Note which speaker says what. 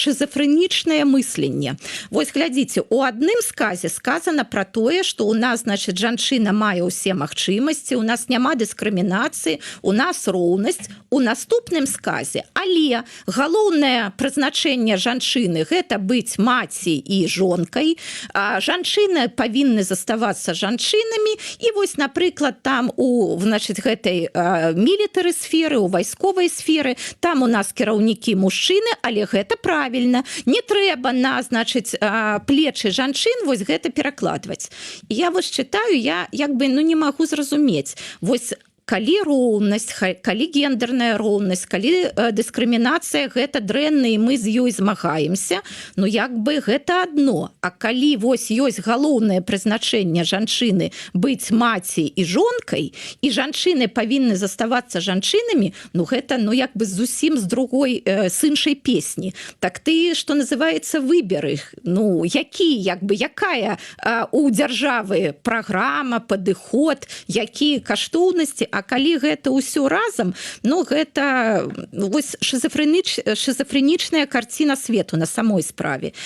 Speaker 1: шизофрэнічнае мысленне. Вось глядзіце, у адным сказе сказано про тое, што у нас, значит, жанчына мае ўсе магчымасці, у нас няма дыскрымінацыі, у нас роўнасць. У наступным сказе, але галоўнае прызначэнне жанчыны гэта быць маці і жонкай. Жанчыны павінны заставацца жанчынамі, і вось, напрыклад, там у, значит, гэтай мілітары сферы, у вайсковай сферы, там у нас кіраўнікі мужчыны, але гэта правільна. Не трэба на, значит, плечы жанчын вось гэта перакладваць. І я вось чытаю, я як бы не магу зразумець. Вось калі роўнасць, калі гендерная роўнасць, калі дыскрымінацыя гэта дрэнна і мы з ёй змагаемся, ну як бы гэта адно. А калі вось ёсць галоўнае прызначэнне жанчыны быць маці і жонкай, і жанчыны павінны заставацца жанчынамі, ну гэта як бы зусім з другой, з іншай песні. Так ты, што называецца, выбер іх. Ну які, як бы, якая у дзяржавы праграма, падыход, якія каштоўнасці. А калі гэта ўсё разам, ну гэта вось шизофренічная карціна свету на самой справе.